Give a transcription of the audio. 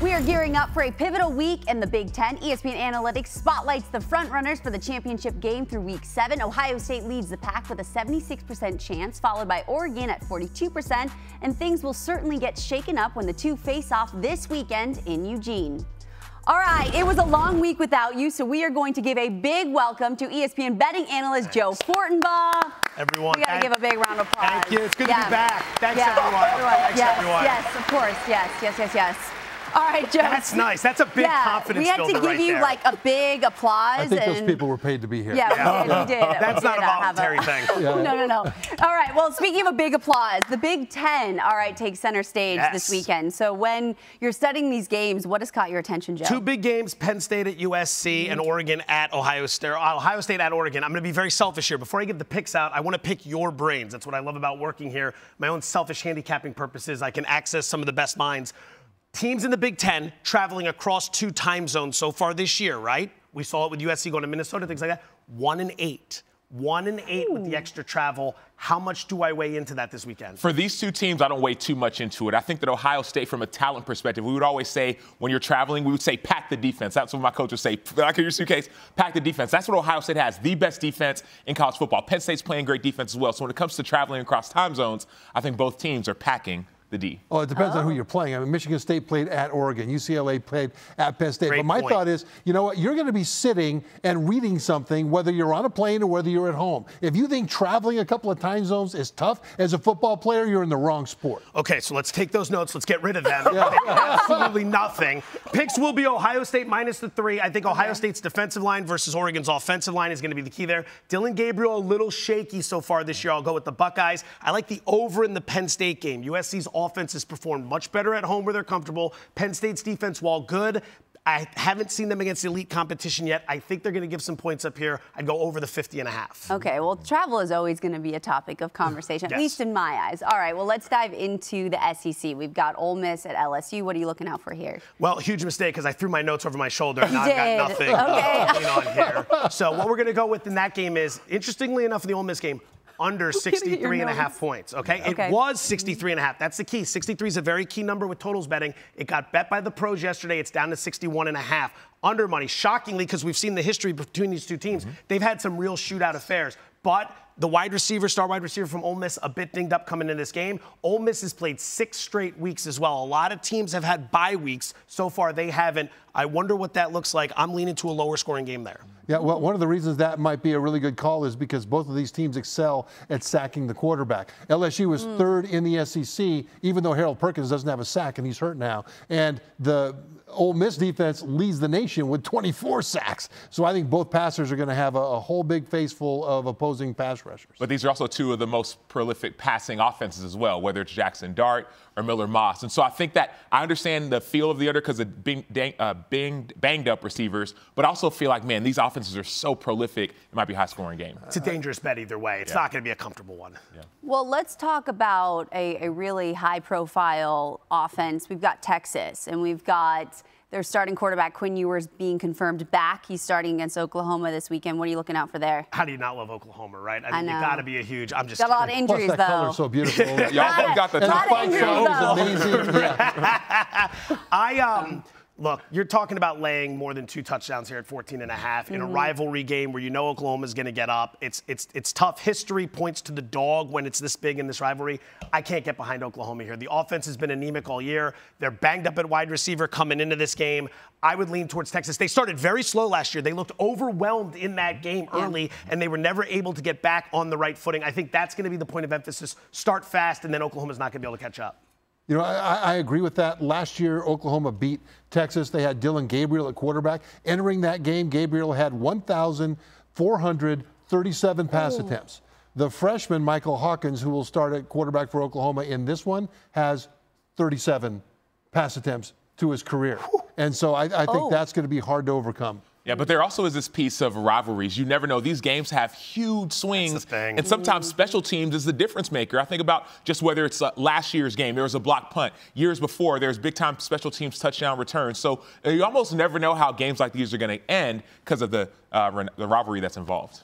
We are gearing up for a pivotal week in the Big Ten. ESPN Analytics spotlights the frontrunners for the championship game through Week 7. Ohio State leads the pack with a 76% chance, followed by Oregon at 42%. And things will certainly get shaken up when the two face off this weekend in Eugene. All right, it was a long week without you, so we are going to give a big welcome to ESPN betting analyst Joe Fortenbaugh. Everyone. We got to give a big round of applause. Thank you. It's good to be back. Thanks, everyone. Thanks, everyone. Yes, of course. Yes. All right, Joe. That's nice. That's a big confidence builder right there. We had to give you like a big applause. I think those people were paid to be here. Yeah, we did. That's not a voluntary thing. No. All right, well, speaking of a big applause, the Big Ten, all right, takes center stage this weekend. So when you're studying these games, what has caught your attention, Joe? Two big games, Penn State at USC and Oregon at Ohio State. Ohio State at Oregon. I'm going to be very selfish here. Before I get the picks out, I want to pick your brains. That's what I love about working here. My own selfish handicapping purposes, I can access some of the best minds. Teams in the Big Ten traveling across 2 time zones so far this year, right? We saw it with USC going to Minnesota, things like that. 1-8. 1-8 with the extra travel. How much do I weigh into that this weekend? For these two teams, I don't weigh too much into it. I think that Ohio State, from a talent perspective, we would always say when you're traveling, we would say pack the defense. That's what my coach would say. Like in your suitcase, pack the defense. That's what Ohio State has, the best defense in college football. Penn State's playing great defense as well. So when it comes to traveling across time zones, I think both teams are packing the D. Oh, it depends on who you're playing. I mean, Michigan State played at Oregon. UCLA played at Penn State. But my thought is, you know what? You're going to be sitting and reading something, whether you're on a plane or whether you're at home. If you think traveling a couple of time zones is tough as a football player, you're in the wrong sport. Okay, so let's take those notes. Let's get rid of them. Absolutely nothing. Picks will be Ohio State minus the 3. I think Ohio State's defensive line versus Oregon's offensive line is going to be the key there. Dylan Gabriel, a little shaky so far this year. I'll go with the Buckeyes. I like the over in the Penn State game. USC's offense has performed much better at home where they're comfortable. Penn State's defense, while good, I haven't seen them against elite competition yet. I think they're going to give some points up here. I'd go over the 50.5. Okay, well, travel is always going to be a topic of conversation, at least in my eyes. All right, well, let's dive into the SEC. We've got Ole Miss at LSU. What are you looking out for here? Well, huge mistake because I threw my notes over my shoulder and I've got nothing on here. So what we're going to go with in that game is, interestingly enough, in the Ole Miss game, under 63.5 points, okay? It was 63.5. That's the key. 63 is a very key number with totals betting. It got bet by the pros yesterday. It's down to 61.5. Under money, shockingly, because we've seen the history between these two teams. They've had some real shootout affairs. But the star wide receiver from Ole Miss, a bit dinged up coming in this game. Ole Miss has played 6 straight weeks as well. A lot of teams have had bye weeks. So far, they haven't. I wonder what that looks like. I'm leaning to a lower scoring game there. Yeah, well, one of the reasons that might be a really good call is because both of these teams excel at sacking the quarterback. LSU is 3rd in the SEC, even though Harold Perkins doesn't have a sack and he's hurt now. And the Ole Miss defense leads the nation with 24 sacks. So I think both passers are going to have a whole big face full of opposing pass rushers. But these are also two of the most prolific passing offenses as well, whether it's Jackson Dart or Miller Moss. And so I think that I understand the feel of the other because of banged up receivers, but I also feel like, man, these offenses are so prolific, it might be a high-scoring game. It's a dangerous bet either way. It's not going to be a comfortable one. Well, let's talk about a really high-profile offense. We've got Texas, and we've got their starting quarterback, Quinn Ewers, being confirmed back. He's starting against Oklahoma this weekend. What are you looking out for there? How do you not love Oklahoma, right? I mean, you got to be a huge. I'm just got a lot of injuries, Plus, that color's so beautiful. Y'all both got the top five. Amazing. Look, you're talking about laying more than 2 touchdowns here at 14.5 in a rivalry game where you know Oklahoma's going to get up. It's tough. History points to the dog when it's this big in this rivalry. I can't get behind Oklahoma here. The offense has been anemic all year. They're banged up at wide receiver coming into this game. I would lean towards Texas. They started very slow last year. They looked overwhelmed in that game early, and they were never able to get back on the right footing. I think that's going to be the point of emphasis. Start fast, and then Oklahoma's not going to be able to catch up. You know, I agree with that. Last year, Oklahoma beat Texas. They had Dylan Gabriel at quarterback. Entering that game, Gabriel had 1,437 pass attempts. The freshman, Michael Hawkins, who will start at quarterback for Oklahoma in this one, has 37 pass attempts to his career. And so I think that's going to be hard to overcome. Yeah, but there also is this piece of rivalries. You never know. These games have huge swings, and sometimes special teams is the difference maker. I think about just whether it's last year's game, there was a block punt. Years before, there's big-time special teams touchdown returns. So you almost never know how games like these are going to end because of the rivalry that's involved.